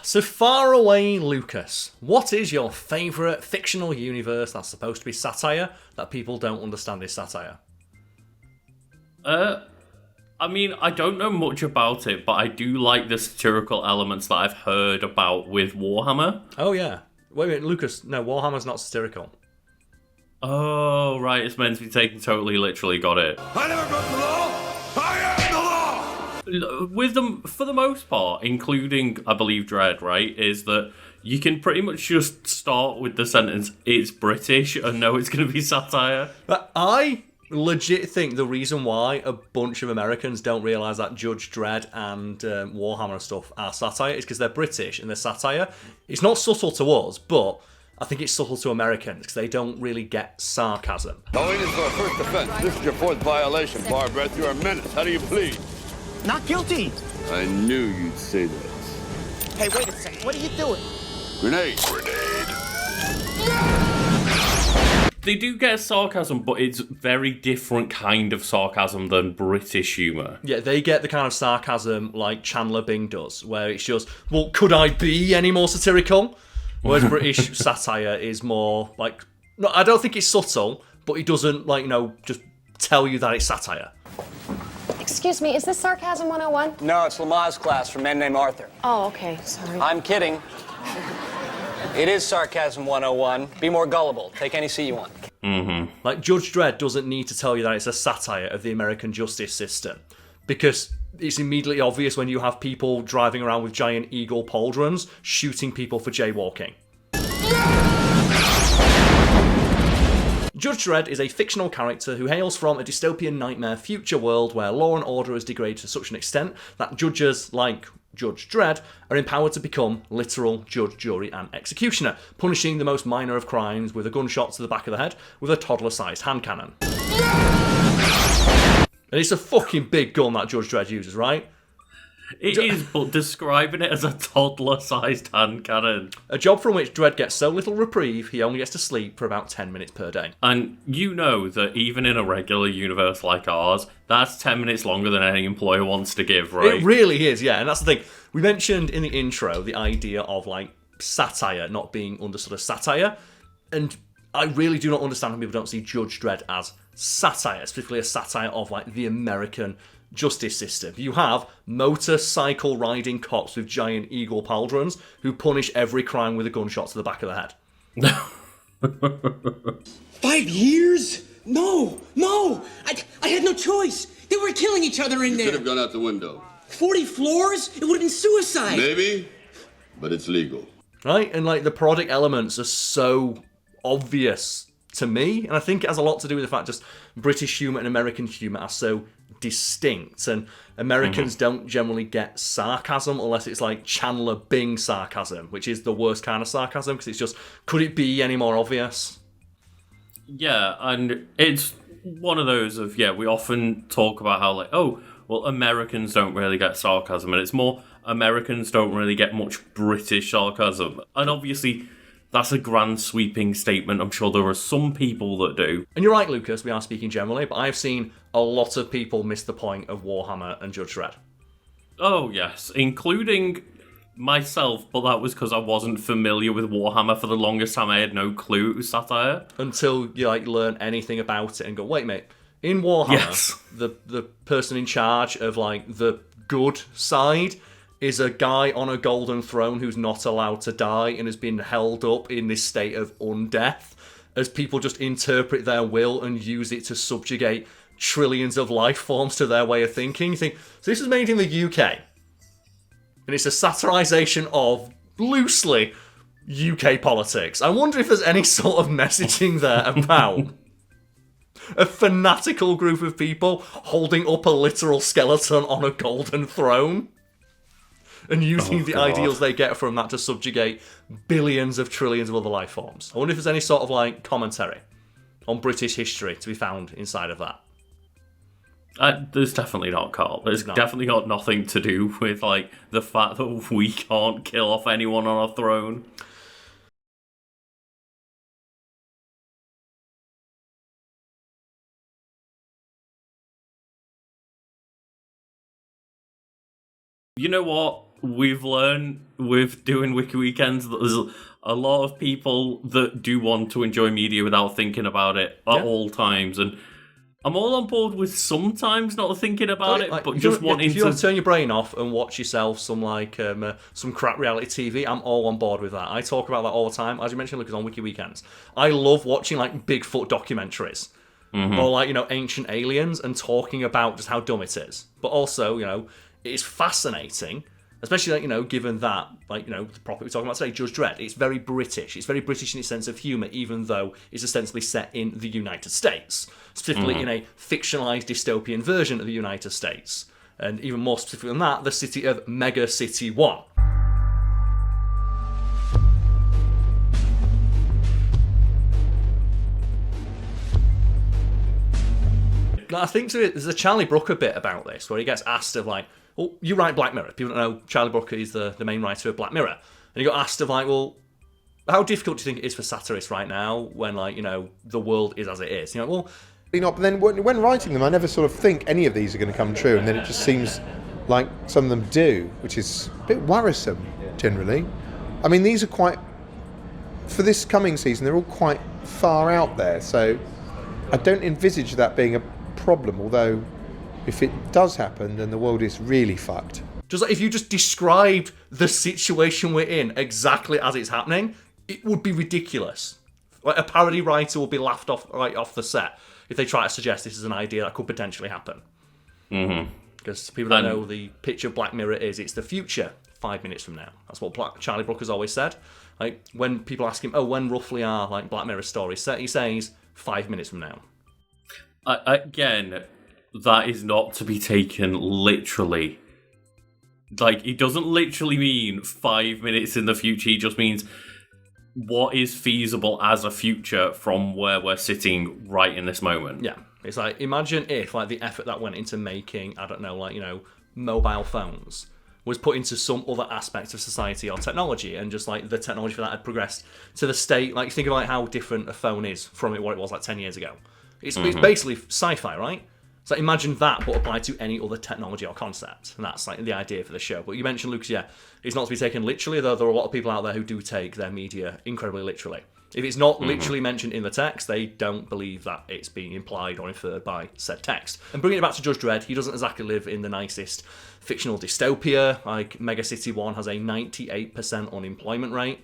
So far away, Lucas, what is your favourite fictional universe that's supposed to be satire that people don't understand is satire? I mean, I don't know much about it, but I do like the satirical elements that I've heard about with Warhammer. Oh yeah. Wait, Lucas, no, Warhammer's not satirical. Oh, right, it's meant to be taken totally literally, got it. I never broke the law! I am the law! With them, for the most part, including, I believe, Dredd, right, is that you can pretty much just start with the sentence, it's British, and know it's going to be satire. But I legit think the reason why a bunch of Americans don't realise that Judge Dredd and Warhammer and stuff are satire is because they're British and they're satire. It's not subtle to us, but I think it's subtle to Americans because they don't really get sarcasm. Owing is our first offense. This is your fourth violation, Barbara. You are a menace. How do you plead? Not guilty. I knew you'd say that. Hey, wait a second. What are you doing? Grenade. They do get sarcasm, but it's very different kind of sarcasm than British humour. Yeah, they get the kind of sarcasm like Chandler Bing does, where it's just, well, could I be any more satirical? Whereas British satire is more like, no, I don't think it's subtle, but it doesn't, like, just tell you that it's satire. Excuse me, is this Sarcasm 101? No, it's Lamaze class for men named Arthur. Oh, okay, sorry. I'm kidding. It is Sarcasm 101. Be more gullible. Take any seat you want. Mm-hmm. Like, Judge Dredd doesn't need to tell you that it's a satire of the American justice system, because it's immediately obvious when you have people driving around with giant eagle pauldrons shooting people for jaywalking. Judge Dredd is a fictional character who hails from a dystopian nightmare future world where law and order is degraded to such an extent that judges, like Judge Dredd, are empowered to become literal judge, jury, and executioner, punishing the most minor of crimes with a gunshot to the back of the head with a toddler-sized hand cannon. And it's a fucking big gun that Judge Dredd uses, right? It is, but describing it as a toddler-sized hand cannon. A job from which Dredd gets so little reprieve, he only gets to sleep for about 10 minutes per day. And you know that even in a regular universe like ours, that's 10 minutes longer than any employer wants to give, right? It really is, yeah. And that's the thing. We mentioned in the intro the idea of, like, satire not being understood as satire. And I really do not understand how people don't see Judge Dredd as satire, specifically a satire of, like, the American justice system. You have motorcycle riding cops with giant eagle pauldrons who punish every crime with a gunshot to the back of the head. 5 years? No! I had no choice. They were killing each other in You there. could have gone out the window. 40 floors? It would have been suicide. Maybe, but it's legal. Right? And, like, the parodic elements are so obvious to me, and I think it has a lot to do with the fact just British humour and American humour are so distinct, and Americans don't generally get sarcasm unless it's like Chandler Bing sarcasm, which is the worst kind of sarcasm because it's just, could it be any more obvious? Yeah, and it's one of those of, we often talk about how, like, oh, well, Americans don't really get sarcasm, and it's more Americans don't really get much British sarcasm. And obviously, that's a grand sweeping statement. I'm sure there are some people that do. And you're right, Lucas, we are speaking generally, but I've seen a lot of people miss the point of Warhammer and Judge Dredd. Oh, yes, including myself, but that was because I wasn't familiar with Warhammer for the longest time. I had no clue it was satire. Until you, like, learn anything about it and go, wait, mate, in Warhammer, Yes. the person in charge of, like, the good side is a guy on a golden throne who's not allowed to die and has been held up in this state of undeath as people just interpret their will and use it to subjugate trillions of life forms to their way of thinking. You think, so this is made in the UK, and it's a satirization of, loosely, UK politics. I wonder if there's any sort of messaging there about a fanatical group of people holding up a literal skeleton on a golden throne and using the ideals they get from that to subjugate billions of trillions of other life forms. I wonder if there's any sort of, like, commentary on British history to be found inside of that. There's definitely not, Karl. There's definitely got nothing to do with, like, the fact that we can't kill off anyone on a throne. You know what? we've learned with doing Wiki Weekends that there's a lot of people that do want to enjoy media without thinking about it at all times, and I'm all on board with sometimes not thinking about it, but just wanting to... If you want to turn your brain off and watch yourself some some crap reality TV, I'm all on board with that. I talk about that all the time. As you mentioned, Lucas, on Wiki Weekends. I love watching like Bigfoot documentaries. Or like, ancient aliens and talking about just how dumb it is. But also, it's fascinating, especially like, given that, like, the property we're talking about today, Judge Dredd, it's very British. It's very British in its sense of humour, even though it's ostensibly set in the United States, specifically in a fictionalised dystopian version of the United States. And even more specifically than that, the city of Mega City 1. I think there's a Charlie Brooker bit about this, where he gets asked of like, well, you write Black Mirror. People don't know Charlie Brooker is the main writer of Black Mirror. And he got asked of like, well, how difficult do you think it is for satirists right now when like, the world is as it is? Well... But then when writing them, I never sort of think any of these are going to come true, and then it just seems like some of them do, which is a bit worrisome, generally. I mean, these are quite... For this coming season, they're all quite far out there, so I don't envisage that being a problem, although if it does happen, then the world is really fucked. Just like if you just described the situation we're in exactly as it's happening, it would be ridiculous. Like a parody writer will be laughed off right off the set if they try to suggest this is an idea that could potentially happen. Because people don't know the pitch of Black Mirror is it's the future 5 minutes from now. That's what Charlie Brooker's always said. Like when people ask him, when roughly are like Black Mirror stories set, he says 5 minutes from now. Again, that is not to be taken literally. Like, it doesn't literally mean 5 minutes in the future. It just means what is feasible as a future from where we're sitting right in this moment. Yeah. It's like, imagine if, like, the effort that went into making, I don't know, like, mobile phones was put into some other aspect of society or technology, and just, like, the technology for that had progressed to the state, like, think about how different a phone is from what it was, like, 10 years ago. It's basically sci-fi, right? So imagine that, but applied to any other technology or concept. And that's like the idea for the show. But you mentioned, Lucas, it's not to be taken literally, though there are a lot of people out there who do take their media incredibly literally. If it's not literally mentioned in the text, they don't believe that it's being implied or inferred by said text. And bringing it back to Judge Dredd, he doesn't exactly live in the nicest fictional dystopia. Like, Mega City 1 has a 98% unemployment rate.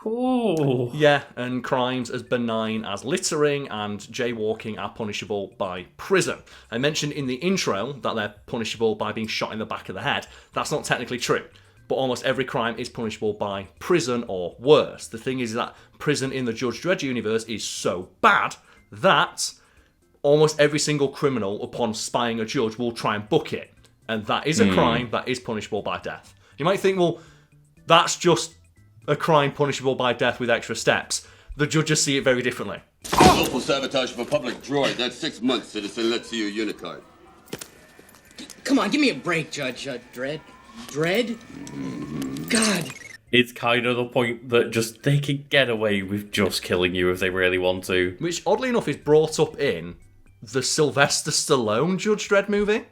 Ooh. Yeah, and crimes as benign as littering and jaywalking are punishable by prison. I mentioned in the intro that they're punishable by being shot in the back of the head. That's not technically true, but almost every crime is punishable by prison or worse. The thing is that prison in the Judge Dredd universe is so bad that almost every single criminal, upon spying a judge, will try and book it. And that is a crime that is punishable by death. You might think, well, that's just a crime punishable by death with extra steps. The judges see it very differently. Willful sabotage of a public droid. That's 6 months, citizen. Let's see your unicard. Come on, give me a break, Judge Dredd. Dredd? God. It's kind of the point that just they could get away with just killing you if they really want to. Which, oddly enough, is brought up in the Sylvester Stallone Judge Dredd movie.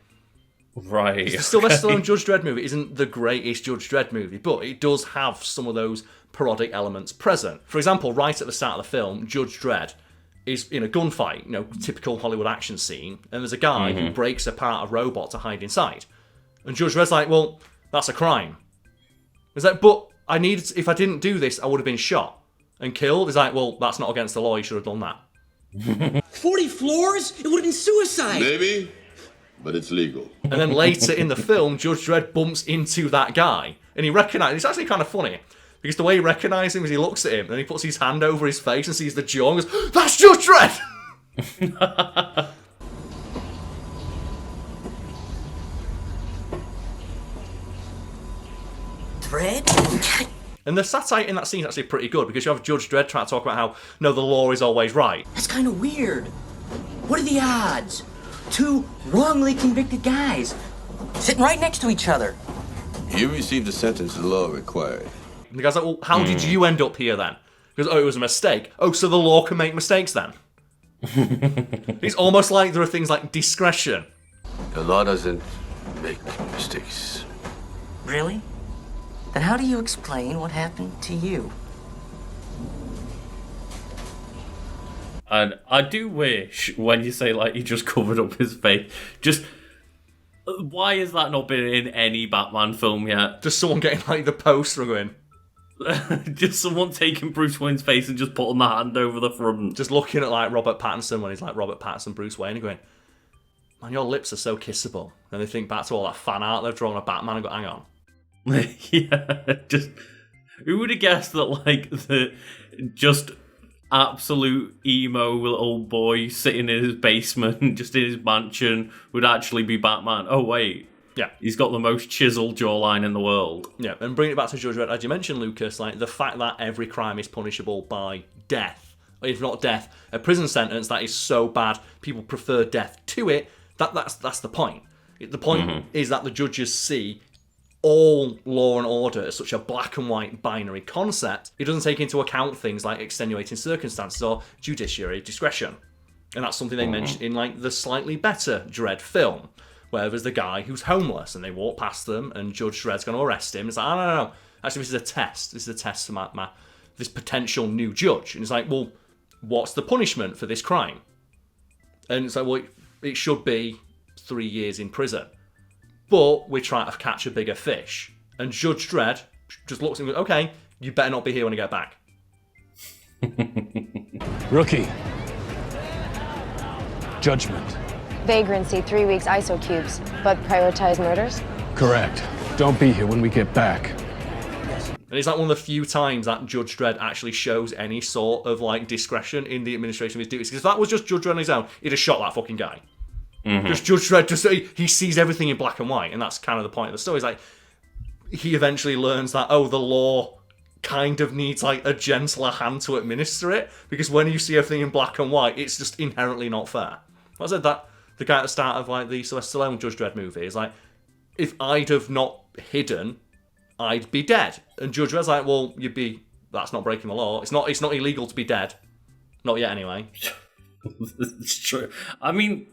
Right. The Sylvester Stallone Judge Dredd movie isn't the greatest Judge Dredd movie, but it does have some of those parodic elements present. For example, right at the start of the film, Judge Dredd is in a gunfight, typical Hollywood action scene, and there's a guy who breaks apart a robot to hide inside. And Judge Dredd's like, well, that's a crime. He's like, but if I didn't do this, I would have been shot and killed. He's like, well, that's not against the law, you should have done that. 40 floors? It would have been suicide. Maybe, but it's legal. And then later in the film, Judge Dredd bumps into that guy, and he recognises. It's actually kind of funny because the way he recognises him is he looks at him, and then he puts his hand over his face and sees the jaw and goes, "That's Judge Dredd." Dredd? And the satire in that scene is actually pretty good because you have Judge Dredd trying to talk about how, no, the law is always right. That's kind of weird. What are the odds? Two wrongly convicted guys sitting right next to each other. You received the sentence the law required. And the guy's like, well, how did you end up here then? He goes, oh, it was a mistake. Oh, so the law can make mistakes then? It's almost like there are things like discretion. The law doesn't make mistakes. Really? Then how do you explain what happened to you? And I do wish, when you say, like, he just covered up his face, just... Why has that not been in any Batman film yet? Just someone getting, like, the poster going. Just someone taking Bruce Wayne's face and just putting the hand over the front. Just looking at, like, Robert Pattinson when he's, like, Robert Pattinson, Bruce Wayne, and going, man, your lips are so kissable. And they think back to all that fan art they've drawn of Batman and go, hang on. Yeah, just... Who would have guessed that, like, the just absolute emo little boy sitting in his basement, just in his mansion, would actually be Batman? Oh, wait. Yeah. He's got the most chiseled jawline in the world. Yeah, and bringing it back to Judge Dredd, as you mentioned, Lucas, like, the fact that every crime is punishable by death, if not death, a prison sentence that is so bad, people prefer death to it, that's the point. The point is that the judges see all law and order as such a black and white binary concept. It doesn't take into account things like extenuating circumstances or judiciary discretion. And that's something they mention in, like, the slightly better Dredd film, where there's the guy who's homeless and they walk past them and Judge Dredd's going to arrest him. It's like, oh, no. Actually, this is a test. This is a test for this potential new judge. And it's like, well, what's the punishment for this crime? And it's like, well, it should be 3 years in prison. But we're trying to catch a bigger fish. And Judge Dredd just looks at him and goes, okay, you better not be here when I get back. Rookie. Judgment. Vagrancy, 3 weeks ISO cubes, but prioritize murders? Correct. Don't be here when we get back. And it's like one of the few times that Judge Dredd actually shows any sort of, like, discretion in the administration of his duties. Because if that was just Judge Dredd on his own, he'd have shot that fucking guy. Just Judge Dredd, he sees everything in black and white, and that's kind of the point of the story. It's like, he eventually learns that, oh, the law kind of needs, like, a gentler hand to administer it, because when you see everything in black and white, it's just inherently not fair. I said that the guy at the start of, like, the Sylvester Stallone Judge Dredd movie is like, if I'd have not hidden, I'd be dead. And Judge Dredd's like, well, that's not breaking the law. It's not illegal to be dead. Not yet, anyway. It's true. I mean,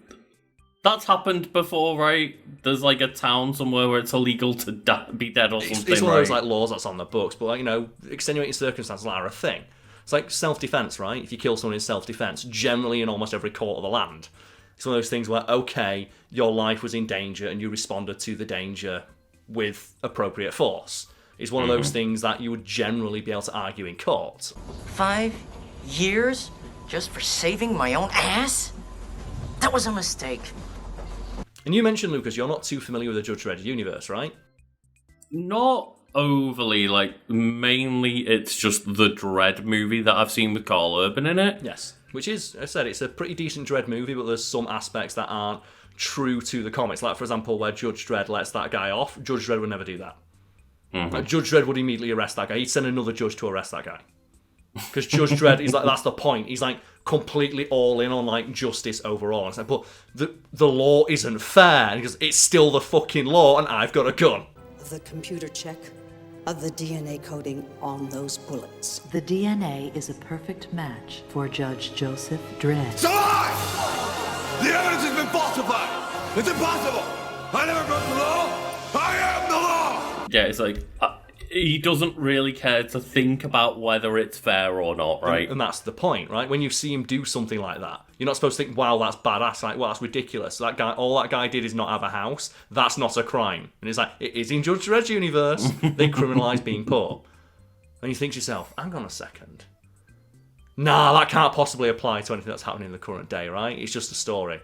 that's happened before, right? There's, like, a town somewhere where it's illegal to be dead or something, It's one of those, like, laws that's on the books, but, like, you know, extenuating circumstances are a thing. It's like self-defense, right? If you kill someone in self-defense, generally in almost every court of the land, it's one of those things where, okay, your life was in danger and you responded to the danger with appropriate force. It's one of those things that you would generally be able to argue in court. 5 years just for saving my own ass? That was a mistake. And you mentioned, Lucas, you're not too familiar with the Judge Dredd universe, right? Not overly, like, mainly it's just the Dredd movie that I've seen with Karl Urban in it. Yes. Which is, as I said, it's a pretty decent Dredd movie, but there's some aspects that aren't true to the comics. Like, for example, where Judge Dredd lets that guy off, Judge Dredd would never do that. Like, Judge Dredd would immediately arrest that guy. He'd send another judge to arrest that guy. Because Judge Dredd is like, that's the point. He's like completely all in on, like, justice overall. It's like, but the law isn't fair. And he goes, it's still the fucking law, and I've got a gun. The computer check of the DNA coding on those bullets. The DNA is a perfect match for Judge Joseph Dredd. It's a lie! The evidence has been falsified! It's impossible! I never broke the law! I am the law! Yeah, it's like, he doesn't really care to think about whether it's fair or not, right? And that's the point, right? When you see him do something like that, you're not supposed to think, wow, that's badass. Like, well, that's ridiculous. All that guy did is not have a house. That's not a crime. And it's like, it is in Judge Dredd's universe. They criminalise being poor. And you think to yourself, hang on a second. Nah, that can't possibly apply to anything that's happening in the current day, right? It's just a story.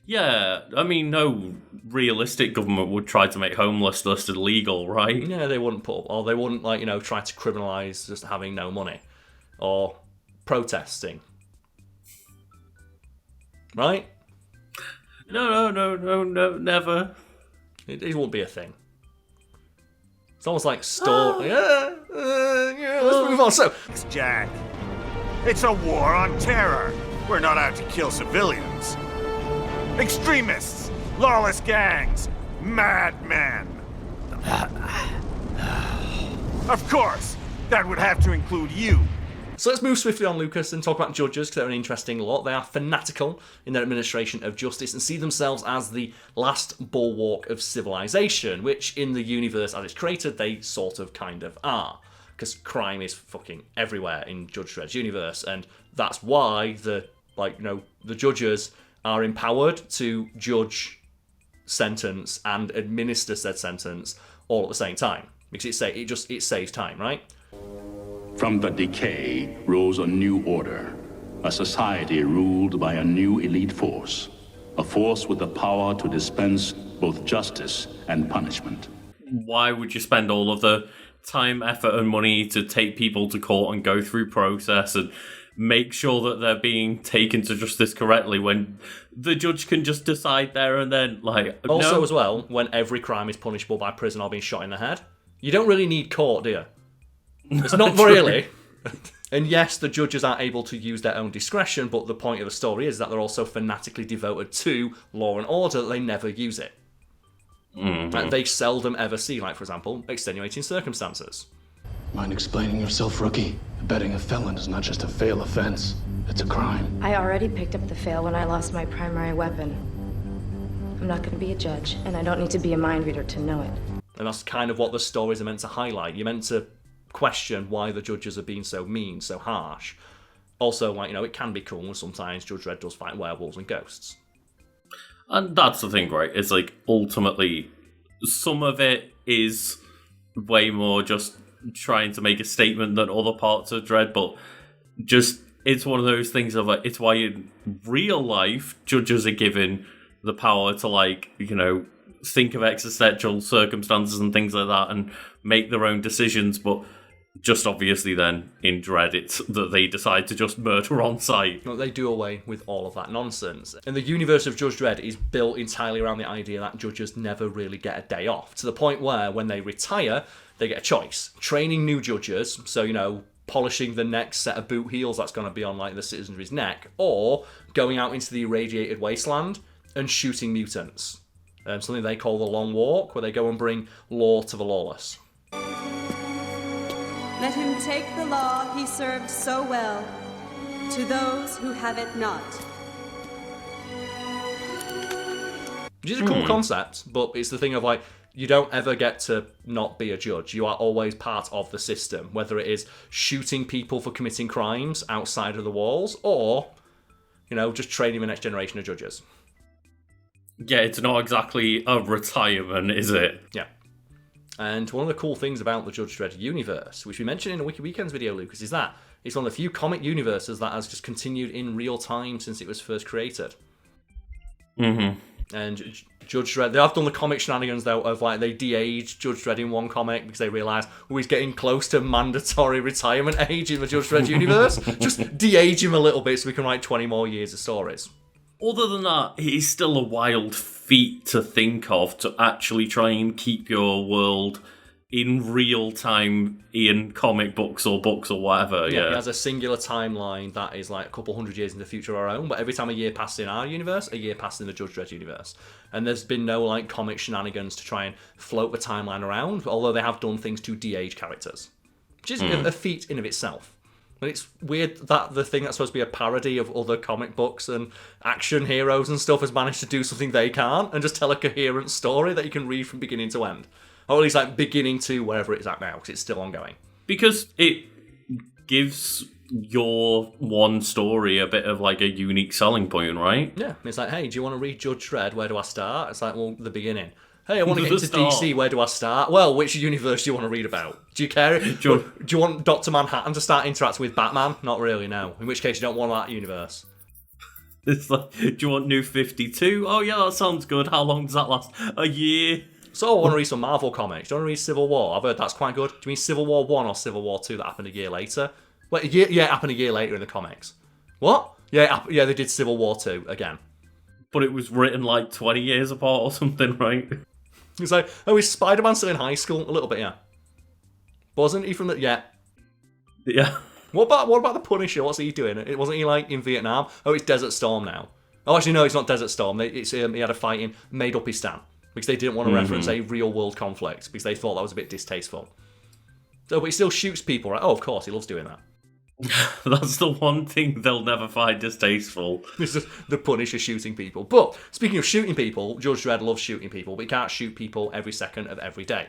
Yeah, I mean, no realistic government would try to make homelessness illegal, right? Yeah, they wouldn't they wouldn't, like, you know, try to criminalise just having no money. Or protesting. Right? No, never. It won't be a thing. It's almost like story. Let's move on. So, it's Jack. It's a war on terror. We're not out to kill civilians. Extremists, lawless gangs, madmen. Of course, that would have to include you. So let's move swiftly on, Lucas, and talk about judges, because they're an interesting lot. They are fanatical in their administration of justice and see themselves as the last bulwark of civilization, which in the universe as it's created, they sort of kind of are. Because crime is fucking everywhere in Judge Dredd's universe, and that's why the judges are empowered to judge, sentence, and administer said sentence all at the same time. Because it saves time, right? From the decay rose a new order, a society ruled by a new elite force, a force with the power to dispense both justice and punishment. Why would you spend all of the time, effort, and money to take people to court and go through process and make sure that they're being taken to justice correctly when the judge can just decide there and then? Also, no. as well, when every crime is punishable by prison or being shot in the head, you don't really need court, do you? It's not really. And yes, the judges are able to use their own discretion, but the point of the story is that they're also fanatically devoted to law and order, that they never use it. Mm-hmm. They seldom ever see, for example, extenuating circumstances. Mind explaining yourself, rookie? Abetting a felon is not just a fail offense. It's a crime. I already picked up the fail when I lost my primary weapon. I'm not going to be a judge, and I don't need to be a mind reader to know it. And that's kind of what the stories are meant to highlight. You're meant to question why the judges are being so mean, so harsh. Also, it can be cool when sometimes Judge Dredd does fight werewolves and ghosts. And that's the thing, right? It's ultimately, some of it is way more just trying to make a statement than other parts of Dredd, but just, it's one of those things of it's why in real life, judges are given the power to think of existential circumstances and things like that and make their own decisions, but just obviously then in Dredd it's that they decide to just murder on sight. No, they do away with all of that nonsense. And the universe of Judge Dredd is built entirely around the idea that judges never really get a day off, to the point where when they retire, they get a choice. Training new judges, so, polishing the next set of boot heels that's going to be on, the citizenry's neck, or going out into the irradiated wasteland and shooting mutants. Something they call the Long Walk, where they go and bring law to the lawless. Let him take the law he served so well to those who have it not. Which is a cool concept, but it's the thing of you don't ever get to not be a judge. You are always part of the system, whether it is shooting people for committing crimes outside of the walls, or, just training the next generation of judges. Yeah, it's not exactly a retirement, is it? Yeah. And one of the cool things about the Judge Dredd universe, which we mentioned in a Wiki Weekends video, Lucas, is that it's one of the few comic universes that has just continued in real time since it was first created. Mm-hmm. And Judge Dredd, they have done the comic shenanigans, though, of they de-aged Judge Dredd in one comic because they realised, he's getting close to mandatory retirement age in the Judge Dredd universe. Just de-age him a little bit so we can write 20 more years of stories. Other than that, it's still a wild feat to think of, to actually try and keep your world in real time in comic books or whatever. Yeah, it has a singular timeline that is a couple hundred years in the future of our own, but every time a year passes in our universe, a year passes in the Judge Dredd universe. And there's been no comic shenanigans to try and float the timeline around, although they have done things to de-age characters, which is a feat in of itself. And it's weird that the thing that's supposed to be a parody of other comic books and action heroes and stuff has managed to do something they can't and just tell a coherent story that you can read from beginning to end. Or at least beginning to wherever it's at now, because it's still ongoing. Because it gives your one story a bit of a unique selling point, right? Yeah, it's hey, do you want to read Judge Dredd? Where do I start? It's the beginning. Hey, I want to get into DC, where do I start? Well, which universe do you want to read about? Do you care? Do you want Dr. Manhattan to start interacting with Batman? Not really, no. In which case, you don't want that universe. It's do you want New 52? Oh, yeah, that sounds good. How long does that last? A year? So I want to read some Marvel comics. Do you want to read Civil War? I've heard that's quite good. Do you mean Civil War 1 or Civil War 2 that happened a year later? Wait, it happened a year later in the comics. What? Yeah, they did Civil War 2 again. But it was written 20 years apart or something, right? It's is Spider-Man still in high school? A little bit, yeah. Wasn't he from the... Yeah. Yeah. What about the Punisher? What's he doing? Wasn't he in Vietnam? Oh, it's Desert Storm now. Oh, actually, no, it's not Desert Storm. He had a fight in Made Up Istan because they didn't want to reference a real-world conflict because they thought that was a bit distasteful. So, but he still shoots people, right? Oh, of course, he loves doing that. That's the one thing they'll never find distasteful. It's just the Punisher shooting people. But speaking of shooting people, Judge Dredd loves shooting people, but he can't shoot people every second of every day.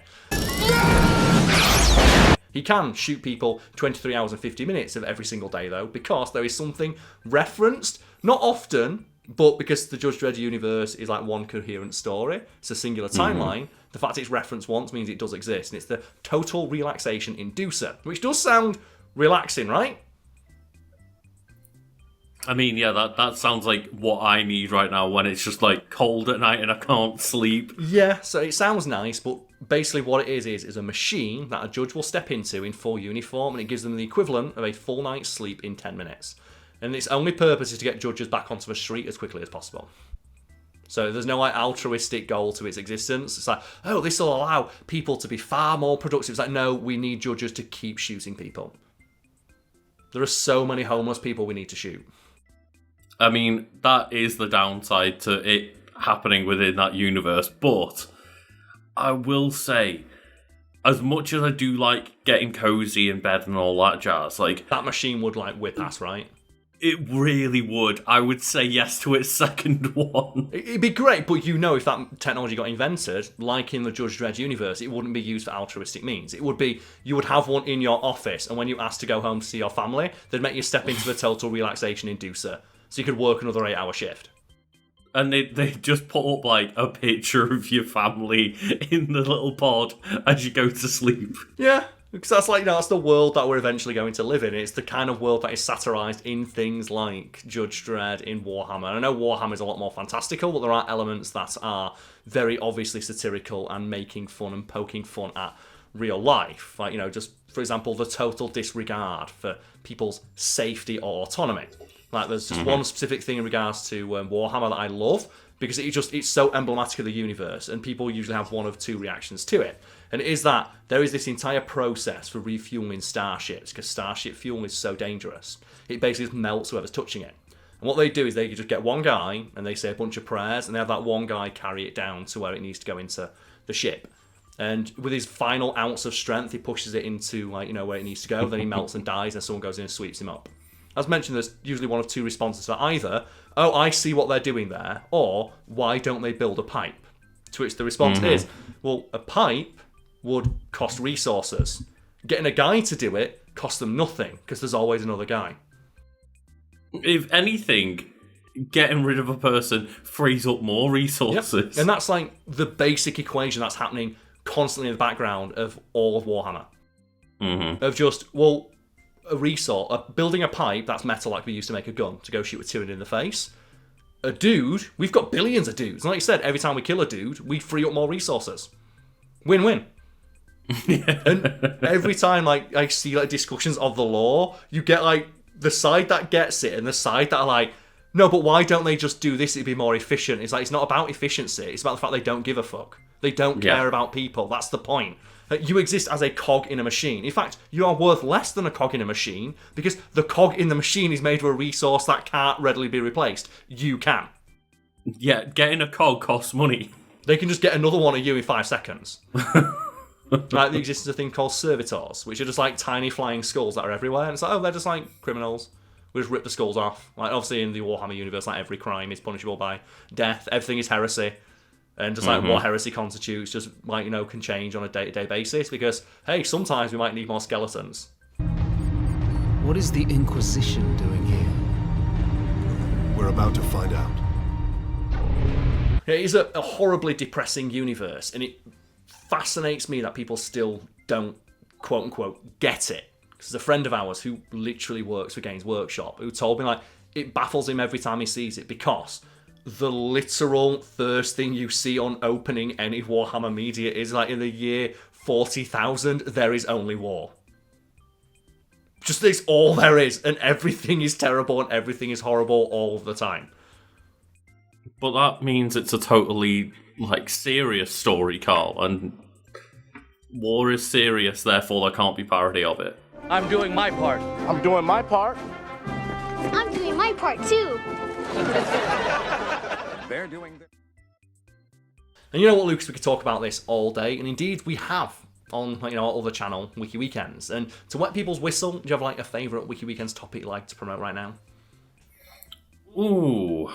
He can shoot people 23 hours and 50 minutes of every single day, though, because there is something referenced, not often, but because the Judge Dredd universe is like one coherent story, it's a singular timeline, the fact it's referenced once means it does exist, and it's the total relaxation inducer, which does sound relaxing, right? I mean, yeah, that sounds like what I need right now when it's just like cold at night and I can't sleep. Yeah, so it sounds nice, but basically what it is a machine that a judge will step into in full uniform, and it gives them the equivalent of a full night's sleep in 10 minutes. And its only purpose is to get judges back onto the street as quickly as possible. So there's no like altruistic goal to its existence. It's like, oh, this will allow people to be far more productive. It's like, no, we need judges to keep shooting people. There are so many homeless people we need to shoot. I mean, that is the downside to it happening within that universe, but I will say, as much as I do like getting cozy in bed and all that jazz, like... That machine would like whip ass, right? It really would. I would say yes to its second one. It'd be great, but you know if that technology got invented, like in the Judge Dredd universe, it wouldn't be used for altruistic means. It would be, you would have one in your office, and when you asked to go home to see your family, they'd make you step into the total relaxation inducer, so you could work another 8-hour shift. And they just put up like a picture of your family in the little pod as you go to sleep. Yeah, because that's like, that's the world that we're eventually going to live in. It's the kind of world that is satirised in things like Judge Dredd, in Warhammer. And I know Warhammer is a lot more fantastical, but there are elements that are very obviously satirical and making fun and poking fun at real life. Like, just, for example, the total disregard for people's safety or autonomy. Like, there's just one specific thing in regards to Warhammer that I love, because it's so emblematic of the universe, and people usually have one of two reactions to it. And it is that there is this entire process for refueling starships, because starship fuel is so dangerous. It basically just melts whoever's touching it. And what they do is they just get one guy, and they say a bunch of prayers, and they have that one guy carry it down to where it needs to go into the ship. And with his final ounce of strength, he pushes it into, like, where it needs to go, then he melts and dies, and someone goes in and sweeps him up. As mentioned, there's usually one of two responses to that. Either, oh, I see what they're doing there, or why don't they build a pipe? To which the response is, well, a pipe would cost resources. Getting a guy to do it costs them nothing, because there's always another guy. If anything, getting rid of a person frees up more resources. Yep. And that's like the basic equation that's happening constantly in the background of all of Warhammer. Of just, well... building a pipe that's metal like we used to make a gun to go shoot a Tyranid in the face. A dude, we've got billions of dudes. And like you said, every time we kill a dude, we free up more resources. Win-win. And every time like I see like discussions of the law, you get like the side that gets it and the side that are like, no, but why don't they just do this? It'd be more efficient. It's like, it's not about efficiency. It's about the fact they don't give a fuck. They don't care about people. That's the point. You exist as a cog in a machine. In fact, you are worth less than a cog in a machine because the cog in the machine is made of a resource that can't readily be replaced. You can. Yeah, getting a cog costs money. They can just get another one of you in 5 seconds. Like the existence of a thing called servitors, which are just like tiny flying skulls that are everywhere. And it's like, oh, they're just like criminals. We just rip the skulls off. Like, obviously in the Warhammer universe, like every crime is punishable by death. Everything is heresy. And just like what heresy constitutes, just like, can change on a day-to-day basis because, hey, sometimes we might need more skeletons. What is the Inquisition doing here? We're about to find out. It is a horribly depressing universe, and it fascinates me that people still don't, quote-unquote, get it. Because there's a friend of ours who literally works for Games Workshop who told me, like, it baffles him every time he sees it because... the literal first thing you see on opening any Warhammer media is like in the year 40,000, there is only war. Just this all there is, and everything is terrible and everything is horrible all of the time. But that means it's a totally, like, serious story, Karl, and war is serious, therefore there can't be parody of it. I'm doing my part. I'm doing my part. I'm doing my part, too. They're doing their... And you know what, Lucas, we could talk about this all day, and indeed we have on our other channel, Wiki Weekends. And to wet people's whistle, do you have like a favourite Wiki Weekends topic you'd like to promote right now? Ooh,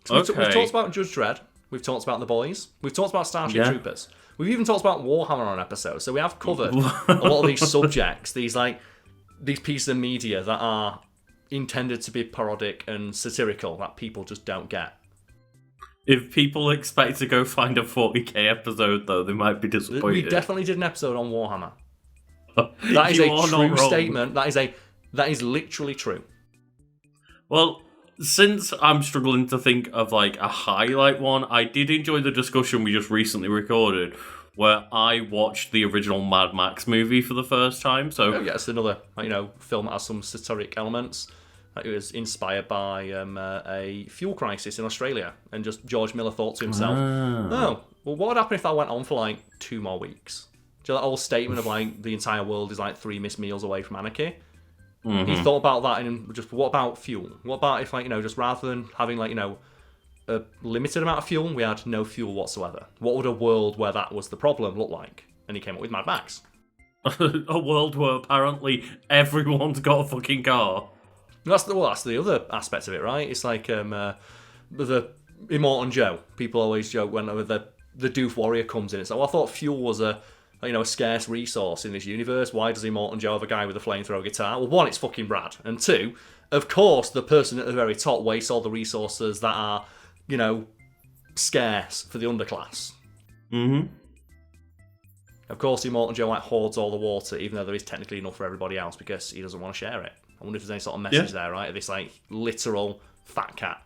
So we've talked about Judge Dredd. We've talked about The Boys. We've talked about Starship Troopers. We've even talked about Warhammer on an episode. So we have covered a lot of these subjects, these pieces of media that are intended to be parodic and satirical that people just don't get. If people expect to go find a 40k episode, though, they might be disappointed. We definitely did an episode on Warhammer. That is a true statement. That is literally true. Well, since I'm struggling to think of like a highlight one, I did enjoy the discussion we just recently recorded where I watched the original Mad Max movie for the first time. So it's another film that has some satiric elements. It was inspired by a fuel crisis in Australia, and just George Miller thought to himself, "Oh, well, what would happen if that went on for like 2 more weeks?" Do you know that whole statement of like the entire world is like 3 missed meals away from anarchy? Mm-hmm. He thought about that, and just what about fuel? What about if just rather than having a limited amount of fuel, we had no fuel whatsoever? What would a world where that was the problem look like? And he came up with Mad Max. A world where apparently everyone's got a fucking car. That's the other aspect of it, right? It's like the Immortan Joe. People always joke whenever the Doof Warrior comes in. It's like, well, I thought fuel was a scarce resource in this universe. Why does Immortan Joe have a guy with a flamethrower guitar? Well, 1, it's fucking rad. And 2, of course, the person at the very top wastes all the resources that are, scarce for the underclass. Mm-hmm. Of course, Immortan Joe hoards all the water, even though there is technically enough for everybody else because he doesn't want to share it. I wonder if there's any sort of message there, right? This literal fat cat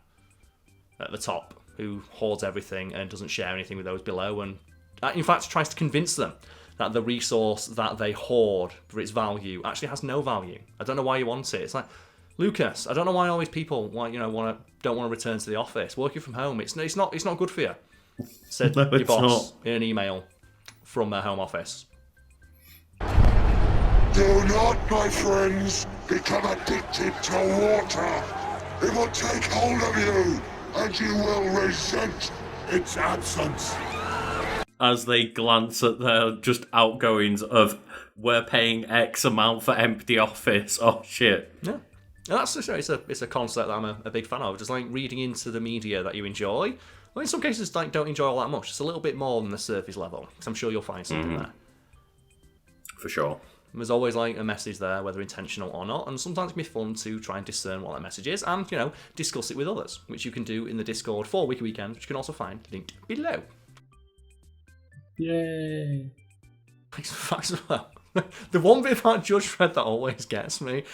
at the top who hoards everything and doesn't share anything with those below, and in fact tries to convince them that the resource that they hoard for its value actually has no value. I don't know why you want it. It's like, Lucas, I don't know why all these people don't want to return to the office. Working from home, it's not good for you. Said your boss in an email from their home office. Do not, my friends, become addicted to water. It will take hold of you, and you will resent its absence. As they glance at their just outgoings of, we're paying X amount for empty office. Oh, shit. Yeah. And that's it's a concept that I'm a big fan of. Just reading into the media that you enjoy. Well, in some cases, don't enjoy all that much. It's a little bit more than the surface level. Because I'm sure you'll find something there. For sure. There's always a message there, whether intentional or not, and sometimes it can be fun to try and discern what that message is and, discuss it with others, which you can do in the Discord for Wiki Weekend, which you can also find linked below. Yay. Thanks as well. The one bit about Judge Dredd that always gets me,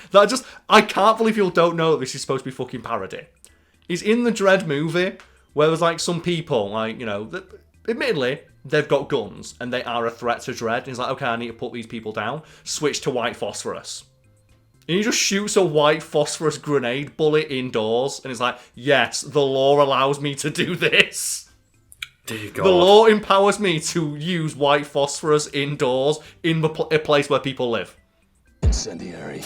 I can't believe people don't know that this is supposed to be fucking parody. He's in the Dredd movie, where there's some people, admittedly, they've got guns, and they are a threat to Dredd. And he's like, okay, I need to put these people down. Switch to white phosphorus. And he just shoots a white phosphorus grenade bullet indoors. And he's like, yes, the law allows me to do this. Dear God. The law empowers me to use white phosphorus indoors in a place where people live. Incendiary.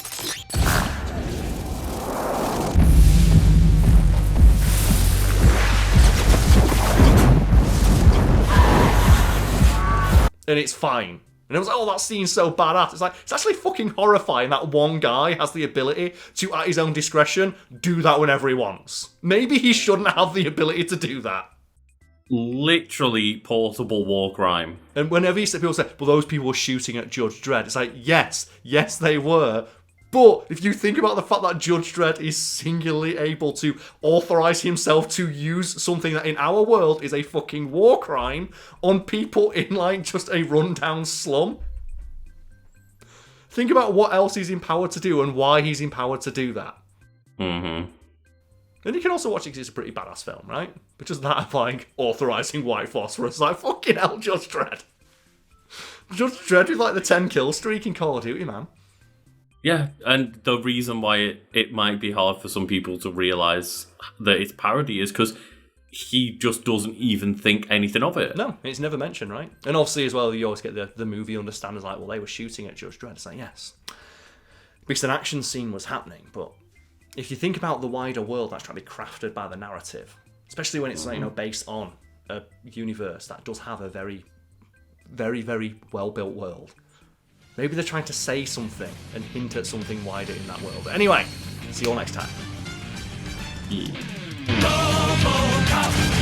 And it's fine. And it was like, oh, that scene's so badass. It's like, it's actually fucking horrifying that one guy has the ability to, at his own discretion, do that whenever he wants. Maybe he shouldn't have the ability to do that. Literally portable war crime. And whenever people say, well, those people were shooting at Judge Dredd, it's like, yes, they were. But if you think about the fact that Judge Dredd is singularly able to authorize himself to use something that in our world is a fucking war crime on people in just a rundown slum. Think about what else he's empowered to do and why he's empowered to do that. Mm-hmm. And you can also watch it because it's a pretty badass film, right? But just that authorizing white phosphorus, fucking hell, Judge Dredd. Judge Dredd with the 10 kill streak in Call of Duty, man. Yeah, and the reason why it might be hard for some people to realise that it's parody is because he just doesn't even think anything of it. No, it's never mentioned, right? And obviously as well, you always get the movie understanders well, they were shooting at Judge Dredd. It's like, yes. Because an action scene was happening, but if you think about the wider world that's trying to be crafted by the narrative, especially when it's based on a universe that does have a very, very, very well-built world, Maybe they're trying to say something and hint at something wider in that world. Anyway, see you all next time. Yeah.